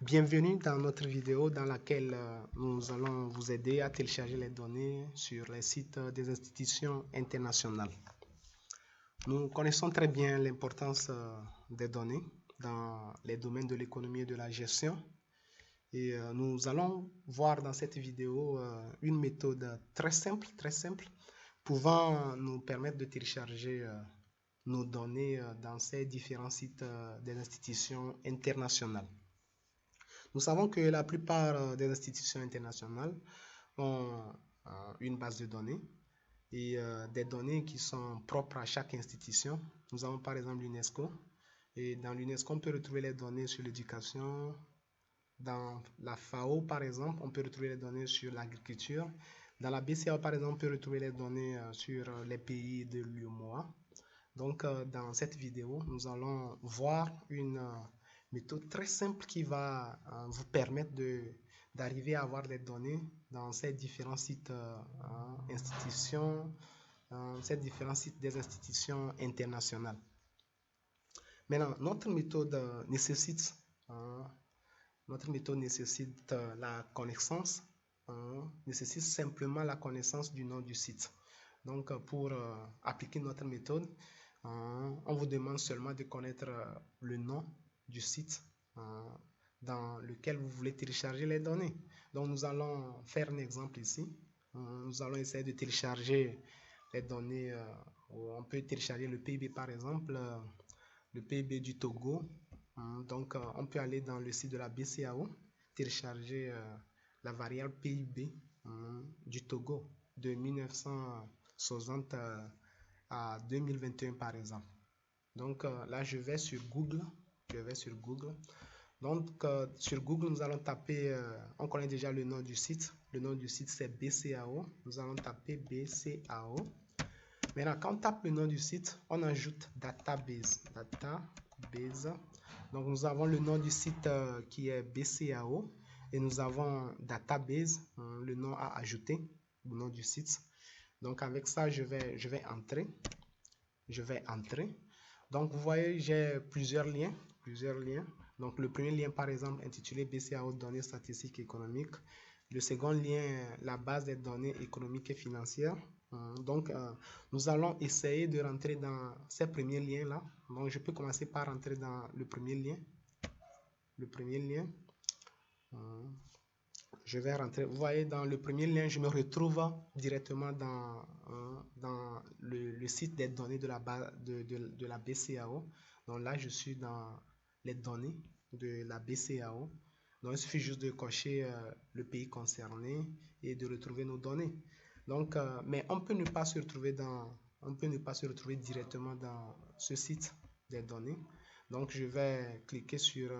Bienvenue dans notre vidéo dans laquelle nous allons vous aider à télécharger les données sur les sites des institutions internationales. Nous connaissons très bien l'importance des données dans les domaines de l'économie et de la gestion. Et nous allons voir dans cette vidéo une méthode très simple, pouvant nous permettre de télécharger nos données dans ces différents sites des institutions internationales. Nous savons que la plupart des institutions internationales ont une base de données et des données qui sont propres à chaque institution. Nous avons par exemple l'UNESCO. Et dans l'UNESCO, on peut retrouver les données sur l'éducation. Dans la FAO, par exemple, on peut retrouver les données sur l'agriculture. Dans la BCAO, par exemple, on peut retrouver les données sur les pays de l'UEMOA. Donc, dans cette vidéo, nous allons voir une méthode très simple qui va vous permettre d'arriver à avoir des données dans ces différents sites institutions, ces différents sites des institutions internationales. Maintenant, notre méthode nécessite la connaissance, nécessite simplement la connaissance du nom du site. Donc, pour appliquer notre méthode, on vous demande seulement de connaître le nom du site dans lequel vous voulez télécharger les données. Donc, nous allons faire un exemple ici. Nous allons essayer de télécharger les données. On peut télécharger le PIB, par exemple, le PIB du Togo. Donc, on peut aller dans le site de la BCAO, télécharger la variable PIB du Togo de 1960 à 2021 par exemple. Donc là, je vais sur Google. Donc sur Google, nous allons taper, on connaît déjà le nom du site. Le nom du site, c'est BCAO. Nous allons taper BCAO. Maintenant, quand on tape le nom du site, on ajoute database. Donc, nous avons le nom du site qui est BCAO et nous avons database, le nom à ajouter, le nom du site. Donc, avec ça, je vais entrer. Donc, vous voyez, j'ai plusieurs liens. Donc, le premier lien, par exemple, intitulé BCAO données statistiques et économiques. Le second lien, la base des données économiques et financières. Donc, nous allons essayer de rentrer dans ces premiers liens-là. Donc, je peux commencer par rentrer dans le premier lien. Je vais rentrer. Vous voyez, dans le premier lien, je me retrouve directement dans le site des données de la BCAO. Donc là, je suis dans les données de la BCAO. Donc, il suffit juste de cocher le pays concerné et de retrouver nos données. Donc, mais on peut ne pas se retrouver directement dans ce site des données. Donc, je vais cliquer sur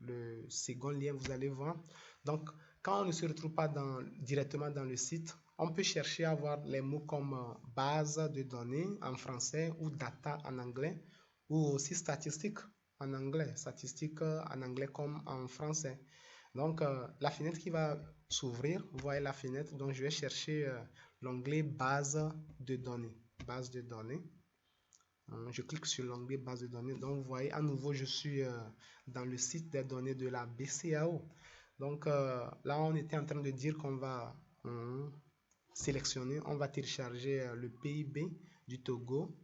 le second lien, vous allez voir. Donc, quand on ne se retrouve pas directement dans le site, on peut chercher à voir les mots comme base de données en français ou data en anglais ou aussi statistiques en anglais, comme en français. Donc, la fenêtre qui va s'ouvrir, vous voyez la fenêtre, donc je vais chercher l'onglet base de données. Je clique sur l'onglet base de données. Donc, vous voyez, à nouveau, je suis dans le site des données de la BCAO. Donc, là, on était en train de dire qu'on va sélectionner, on va télécharger le PIB du Togo.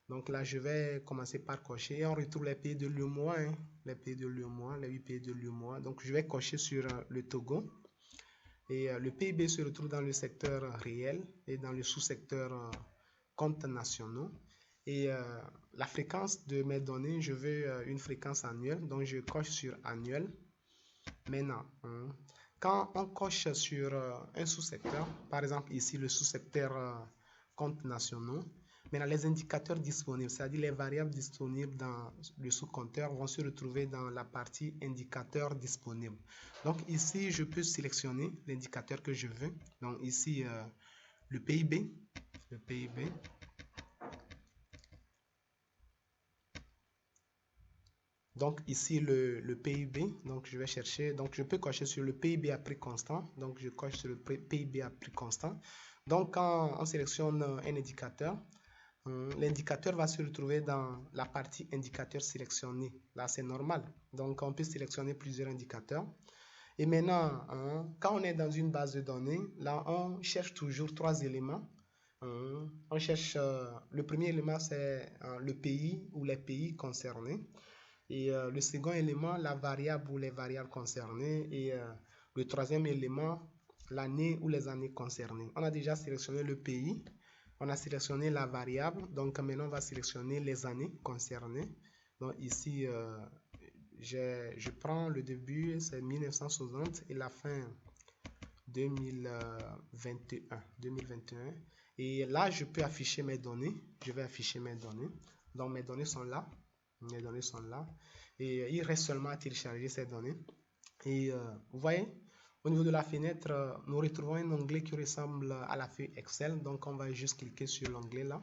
Donc là, je vais commencer par cocher et on retrouve les pays de l'UEMOA, les 8 pays de l'UEMOA. Donc, je vais cocher sur le Togo. Et le PIB se retrouve dans le secteur réel et dans le sous-secteur comptes nationaux. Et la fréquence de mes données, je veux une fréquence annuelle. Donc, je coche sur annuel. Maintenant, quand on coche sur un sous-secteur, par exemple ici le sous-secteur comptes nationaux, maintenant les indicateurs disponibles, c'est-à-dire les variables disponibles dans le sous-compteur vont se retrouver dans la partie indicateurs disponibles. Donc ici, je peux sélectionner l'indicateur que je veux. Donc ici, le PIB. Donc ici le PIB, donc je vais chercher, donc je peux cocher sur le PIB à prix constant, donc je coche sur le PIB à prix constant. Donc quand on sélectionne un indicateur, l'indicateur va se retrouver dans la partie indicateur sélectionné. Là, c'est normal. Donc, on peut sélectionner plusieurs indicateurs. Et maintenant, quand on est dans une base de données, là, on cherche toujours trois éléments. On cherche, le premier élément, c'est le pays ou les pays concernés. Et le second élément, la variable ou les variables concernées. Et le troisième élément, l'année ou les années concernées. On a déjà sélectionné le pays. On a sélectionné la variable. Donc maintenant, on va sélectionner les années concernées. Donc ici, je prends le début, c'est 1960 et la fin 2021. Et là, je peux afficher mes données. Je vais afficher mes données. Donc mes données sont là. Mes données sont là. Et il reste seulement à télécharger ces données. Et vous voyez, au niveau de la fenêtre, nous retrouvons un onglet qui ressemble à la feuille Excel. Donc on va juste cliquer sur l'onglet là.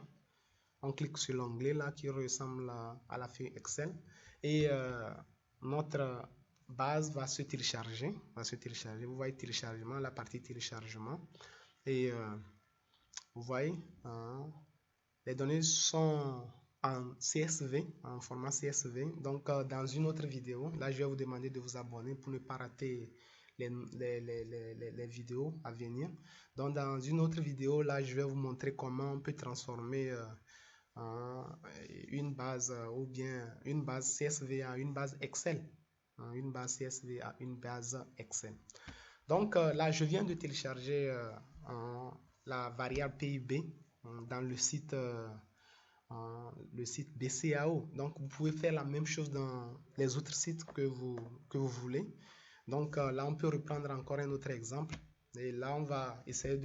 On clique sur l'onglet là qui ressemble à la feuille Excel. Et notre base va se télécharger. Vous voyez téléchargement, la partie téléchargement. Et vous voyez, les données sont en CSV, en format CSV. Donc, dans une autre vidéo, là, je vais vous demander de vous abonner pour ne pas rater les vidéos à venir. Donc, dans une autre vidéo, là, je vais vous montrer comment on peut transformer une base ou bien une base CSV à une base Excel. Une base CSV à une base Excel. Donc, là, je viens de télécharger la variable PIB dans le site BCAO. Donc, vous pouvez faire la même chose dans les autres sites que vous voulez. Donc, là, on peut reprendre encore un autre exemple. Et là, on va essayer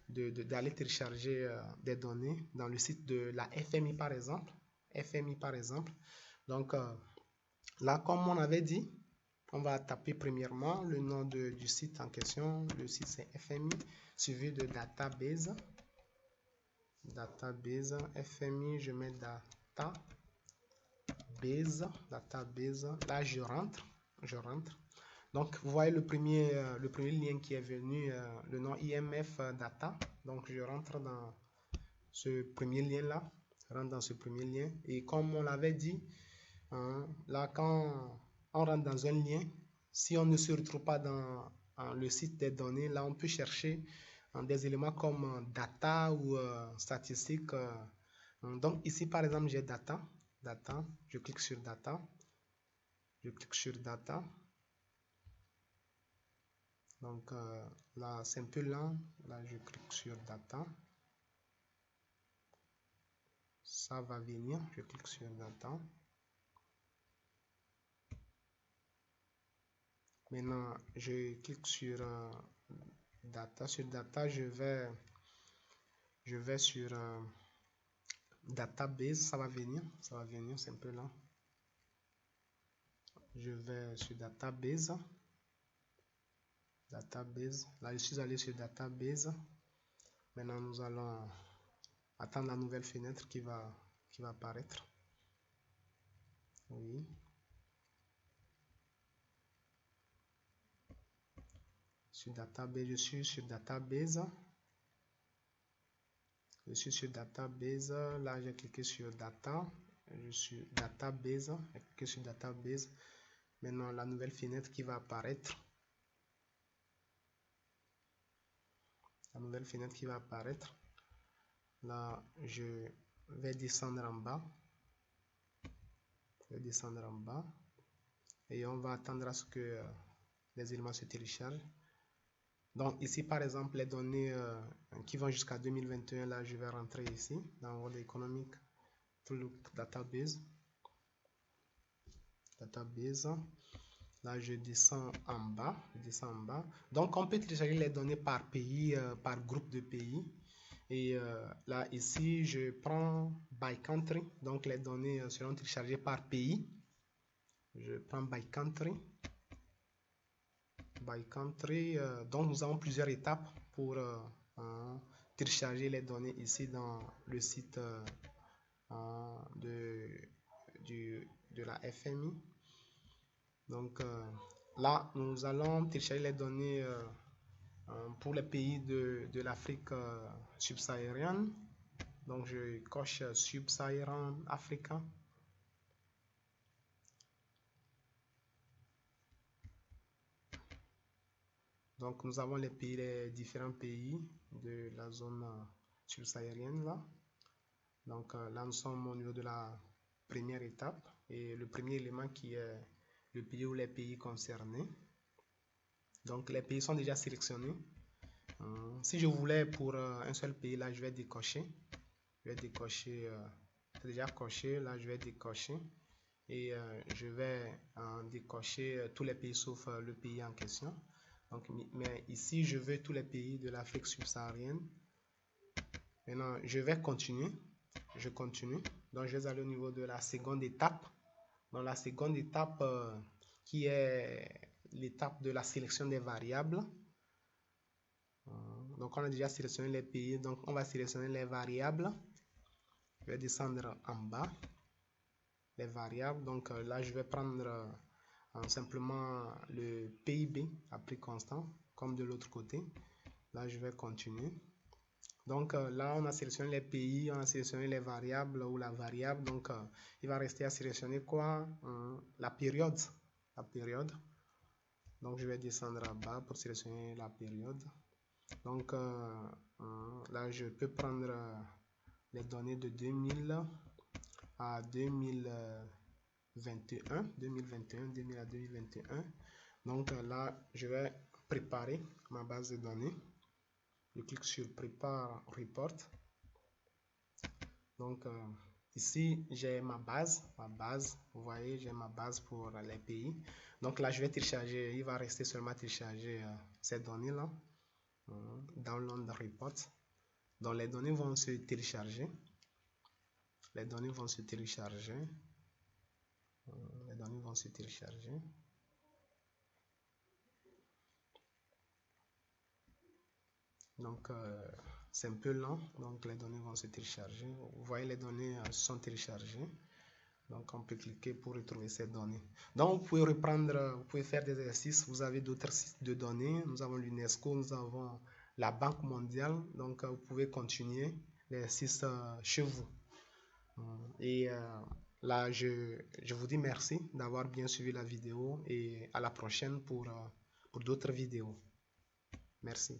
d'aller télécharger des données dans le site de la FMI, par exemple. Donc, là, comme on avait dit, on va taper premièrement le nom du site en question. Le site, c'est FMI, suivi de database. Database, FMI, je mets database. Là, je rentre. Donc, vous voyez le premier lien qui est venu, le nom IMF Data. Donc, je rentre dans ce premier lien-là. Et comme on l'avait dit, là, quand on rentre dans un lien, si on ne se retrouve pas dans le site des données, là, on peut chercher des éléments comme data ou statistiques. Donc, ici, par exemple, j'ai data. Je clique sur data. Donc, là, c'est un peu lent. Là, je clique sur data. Ça va venir. Je clique sur data. Maintenant, je clique sur data. Sur data, je vais sur database. Ça va venir. C'est un peu lent. Je vais sur database. Là, je suis allé sur database. Maintenant, nous allons attendre la nouvelle fenêtre qui va apparaître. Oui. Sur database, je suis sur database. Là, j'ai cliqué sur data. Je suis database. J'ai cliqué sur database. Maintenant, la nouvelle fenêtre qui va apparaître. Là, je vais descendre en bas. Et on va attendre à ce que les éléments se téléchargent. Donc ici, par exemple, les données qui vont jusqu'à 2021, là, je vais rentrer ici dans World Economic Database. Là, je descends en bas. Donc, on peut télécharger les données par pays, par groupe de pays. Et là, ici, je prends by country. Donc, les données seront téléchargées par pays. Je prends by country. Donc, nous avons plusieurs étapes pour télécharger les données ici dans le site de la FMI. Donc, là, nous allons télécharger les données pour les pays de l'Afrique subsaharienne. Donc je coche Sub-Saharan Africa. Donc nous avons les différents pays de la zone subsaharienne là. Donc là nous sommes au niveau de la première étape et le premier élément qui est le pays ou les pays concernés. Donc les pays sont déjà sélectionnés. Si je voulais pour un seul pays, là je vais décocher. Je vais décocher, c'est déjà coché, là je vais décocher. Et je vais décocher tous les pays sauf le pays en question. Donc, mais ici, je veux tous les pays de l'Afrique subsaharienne. Maintenant, je vais continuer. Je continue. Donc, je vais aller au niveau de la seconde étape. Dans la seconde étape, qui est l'étape de la sélection des variables. Donc, on a déjà sélectionné les pays. Donc, on va sélectionner les variables. Je vais descendre en bas. Les variables. Donc, là, je vais prendre simplement le PIB à prix constant, comme de l'autre côté. Là, je vais continuer. Donc, là, on a sélectionné les pays, on a sélectionné les variables ou la variable. Donc, il va rester à sélectionner quoi? La période. La période. Donc, je vais descendre en bas pour sélectionner la période. Donc, là, je peux prendre les données de 2000 à 2021, 2000 à 2021. Donc là, je vais préparer ma base de données. Je clique sur Prepare Report. Donc ici, j'ai ma base. Vous voyez, j'ai ma base pour les pays. Donc là, je vais télécharger. Il va rester seulement télécharger ces données-là. Download Report. Donc les données vont se télécharger. Les données vont se télécharger. Les données vont se télécharger. Donc, c'est un peu lent. Donc, les données vont se télécharger. Vous voyez, les données sont téléchargées. Donc, on peut cliquer pour retrouver ces données. Donc, vous pouvez reprendre, vous pouvez faire des exercices. Vous avez d'autres sites de données. Nous avons l'UNESCO, nous avons la Banque mondiale. Donc, vous pouvez continuer l'exercice chez vous. Et là, je vous dis merci d'avoir bien suivi la vidéo et à la prochaine pour d'autres vidéos. Merci.